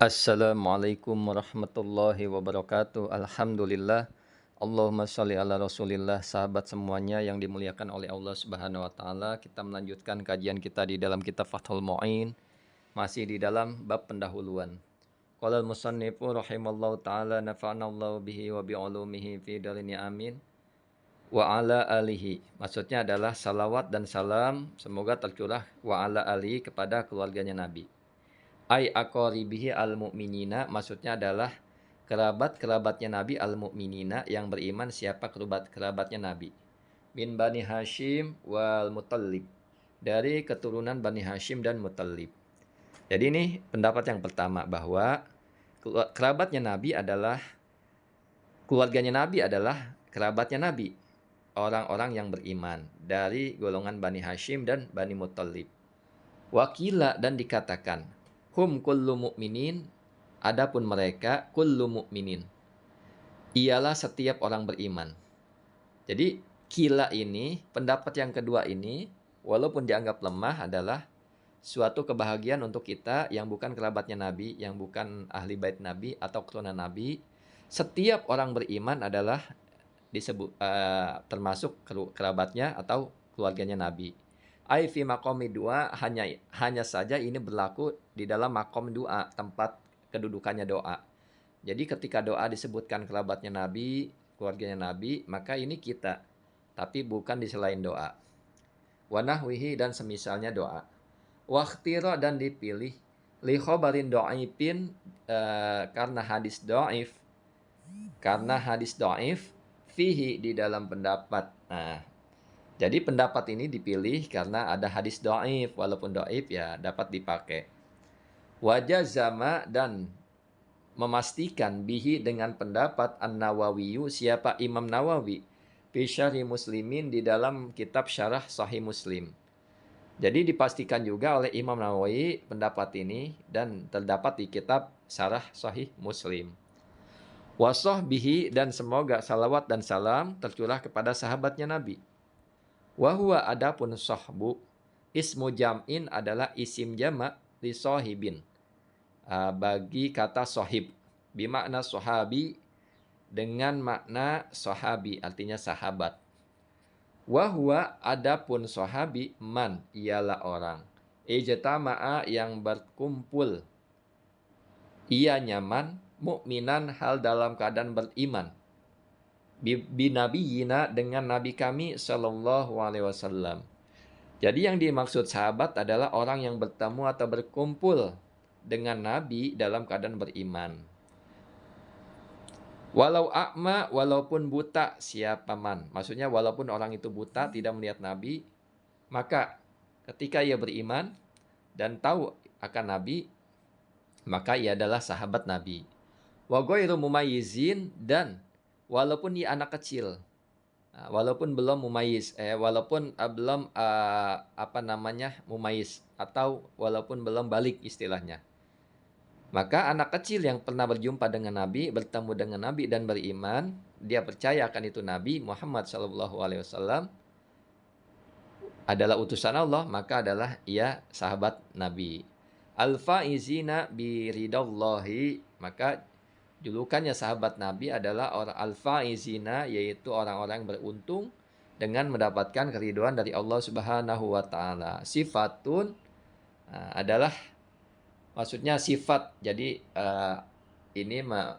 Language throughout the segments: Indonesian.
Assalamualaikum warahmatullahi wabarakatuh. Alhamdulillah. Allahumma sholli ala Rasulillah. Sahabat semuanya yang dimuliakan oleh Allah Subhanahu wa taala, kita melanjutkan kajian kita di dalam kitab Fathul Mu'in, masih di dalam bab pendahuluan. Qala al-musannifu rahimallahu taala nafa'anallahu bihi wa bi ulumihi fi darini amin. Wa ala alihi. Maksudnya adalah salawat dan salam semoga tercurah wa ala alihi kepada keluarganya Nabi. Ai aqaribihi al-mu'minina, maksudnya adalah kerabat-kerabatnya Nabi al-mu'minina yang beriman. Siapa kerabatnya Nabi? Min Bani Hashim wal Muttalib, dari keturunan Bani Hashim dan Muttalib. Jadi ini pendapat yang pertama, bahwa kerabatnya Nabi adalah keluarganya Nabi adalah kerabatnya Nabi, orang-orang yang beriman dari golongan Bani Hashim dan Bani Muttalib. Wakila, dan dikatakan, hum kullu mu'minin, adapun mereka kullu mu'minin, ialah setiap orang beriman. Jadi kila ini, pendapat yang kedua ini, walaupun dianggap lemah, adalah suatu kebahagiaan untuk kita yang bukan kerabatnya Nabi, yang bukan ahli bait Nabi atau keturunan Nabi. Setiap orang beriman adalah disebut termasuk kerabatnya atau keluarganya Nabi. Ai fi maqami doa, hanya saja ini berlaku di dalam maqam doa, tempat kedudukannya doa. Jadi ketika doa disebutkan kerabatnya Nabi, keluarganya Nabi, maka ini kita, tapi bukan di selain doa. Wa nahwihi, dan semisalnya doa. Wa ikhtira, dan dipilih li khabarin dhaifin, karena hadis dhaif fihi, di dalam pendapat. Nah, jadi pendapat ini dipilih karena ada hadis dhaif, walaupun dhaif ya dapat dipakai. Wajazama, dan memastikan bihi, dengan pendapat An-Nawawi, siapa Imam Nawawi, fi syarhi Muslimin, di dalam kitab syarah Sahih Muslim. Jadi dipastikan juga oleh Imam Nawawi pendapat ini, dan terdapat di kitab syarah Sahih Muslim. Wasahbihi, dan semoga salawat dan salam tercurah kepada sahabatnya Nabi. Wahwa, adapun sahbu, ismu jam'in, adalah isim jama' li sahibin, bagi kata sahib, bimakna sahabi, dengan makna sahabi, artinya sahabat. Wahwa, adapun sahabi, man, ialah orang, ijtama'a, yang berkumpul, ia nyaman, mukminan, hal dalam keadaan beriman, binabiyina, dengan nabi kami sallallahu alaihi wasallam. Jadi yang dimaksud sahabat adalah orang yang bertemu atau berkumpul dengan nabi dalam keadaan beriman. Walau a'ma, walaupun buta siapa man, maksudnya walaupun orang itu buta, tidak melihat nabi, maka ketika ia beriman dan tahu akan nabi, maka ia adalah sahabat nabi. Wa ghairu mumayyizin, dan walaupun dia anak kecil, walaupun belum mumayyiz, walaupun belum mumayyiz, atau walaupun belum balik istilahnya, maka anak kecil yang pernah berjumpa dengan Nabi, bertemu dengan Nabi dan beriman, dia percaya akan itu Nabi Muhammad SAW adalah utusan Allah, maka adalah ia sahabat Nabi. Al-faizina bi ridallahi, maka julukannya sahabat Nabi adalah orang al-faizina, yaitu orang-orang yang beruntung dengan mendapatkan keridhaan dari Allah Subhanahu wa taala. Sifatun adalah maksudnya sifat. Jadi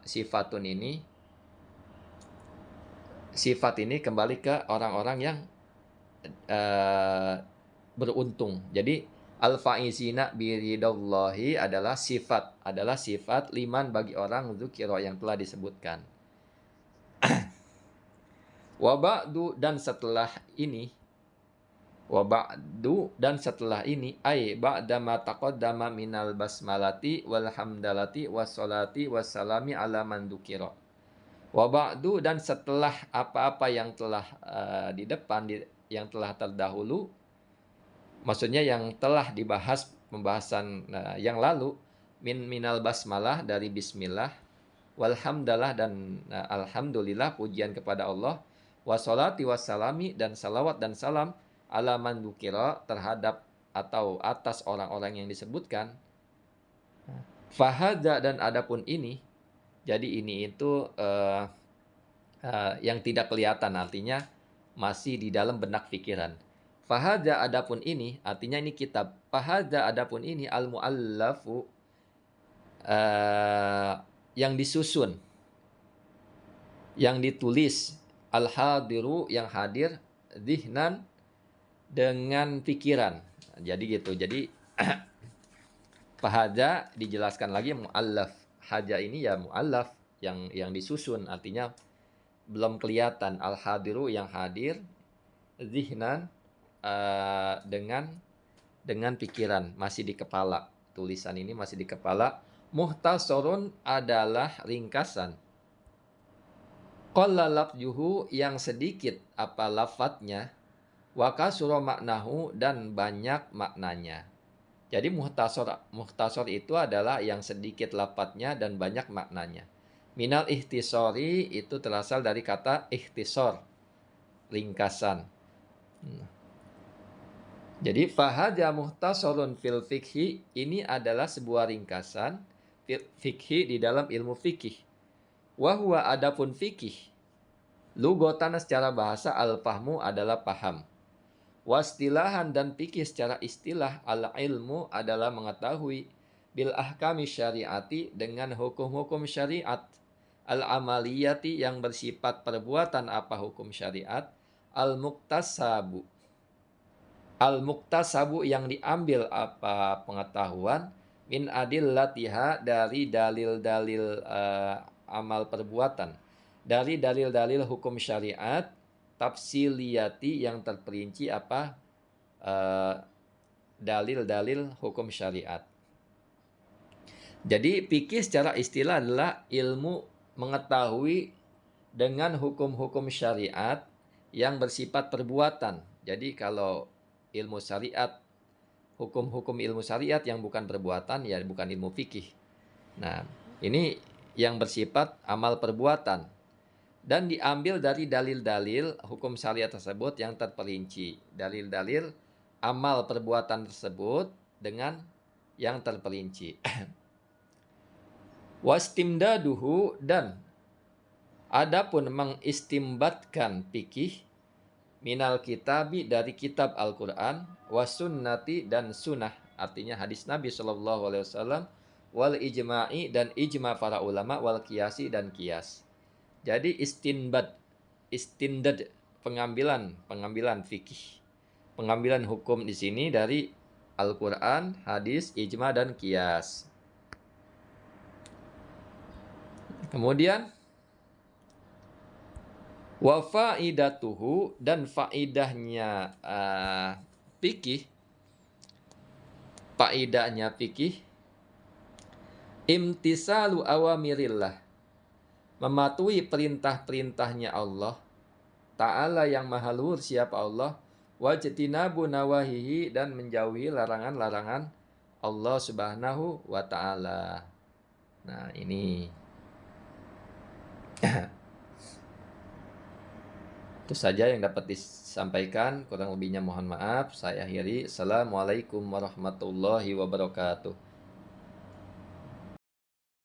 sifatun ini, sifat ini kembali ke orang-orang yang beruntung. Jadi al-faizina biridallahi adalah sifat liman, bagi orang dzukira, yang telah disebutkan. Wa ba'du, dan setelah ini, ai ba'da ma taqaddama minal basmalati wal hamdalati wassalati wassalami ala man dzukira. Wa ba'du, dan setelah apa-apa yang telah di depan, yang telah terdahulu, maksudnya yang telah dibahas pembahasan yang lalu, minal basmalah, dari bismillah, walhamdalah, dan alhamdulillah, pujian kepada Allah, wassalati wassalami, dan salawat dan salam, ala man dzukira, terhadap atau atas orang-orang yang disebutkan. Fahadza dan adapun ini, jadi ini itu yang tidak kelihatan, artinya masih di dalam benak pikiran. Fahadza adapun ini, artinya ini kitab. Fahadza adapun ini al-mu'allafu, yang disusun, yang ditulis, al-hadiru yang hadir, dhihnan dengan pikiran. Jadi gitu. Jadi fahadza dijelaskan lagi mu'allaf. Haja ini ya mu'allaf, yang disusun, artinya belum kelihatan. Al-hadiru yang hadir, zihnan dengan pikiran, masih di kepala. Tulisan ini masih di kepala. Muhtasarun adalah ringkasan. Qalla lafjuhu yang sedikit apa lafadznya, wa kasura maknahu dan banyak maknanya. Jadi muhtasar itu adalah yang sedikit lafadznya dan banyak maknanya. Minal ihtisori itu terasal dari kata ihtisor, ringkasan. Jadi fahaja muhtasarun fil fikhi, ini adalah sebuah ringkasan fikhi di dalam ilmu fikih. Wa huwa adapun fikih, lugatan secara bahasa al-fahmu adalah paham. Wastilahan dan fikih secara istilah al-ilmu adalah mengetahui bil ahkami syariati dengan hukum-hukum syariat, al-amaliyati yang bersifat perbuatan apa hukum syariat, al-muktasabu yang diambil apa pengetahuan, min adillatiha dari dalil-dalil amal perbuatan, dari dalil-dalil hukum syariat, tafsiliyati yang terperinci apa dalil-dalil hukum syariat. Jadi fikih secara istilah adalah ilmu mengetahui dengan hukum-hukum syariat yang bersifat perbuatan. Jadi kalau ilmu syariat, hukum-hukum ilmu syariat yang bukan perbuatan, ya bukan ilmu fikih. Nah, ini yang bersifat amal perbuatan. Dan diambil dari dalil-dalil hukum syariat tersebut yang terperinci. Dalil-dalil amal perbuatan tersebut dengan yang terperinci. Wastimdaduhu dan adapun mengistimbatkan fikih minal kitabi dari kitab Al-Quran, wasunnati dan sunnah, artinya hadis Nabi SAW, wal ijma'i dan ijma para ulama, wal qiyasi dan qiyas. Jadi istindad, pengambilan fikih, pengambilan hukum di sini dari Al-Quran, hadis, ijma dan qiyas. Kemudian wa faidatuhu dan faidahnya fikih, faidahnya fikih, imtisalu awamirillah, mematuhi perintah-perintahnya Allah Ta'ala yang maha luhur siapa Allah, wajtinabu nawahihi dan menjauhi larangan-larangan Allah Subhanahu wa Ta'ala. Nah, ini itu saja yang dapat disampaikan, kurang lebihnya mohon maaf. Saya akhiri. Assalamualaikum warahmatullahi wabarakatuh.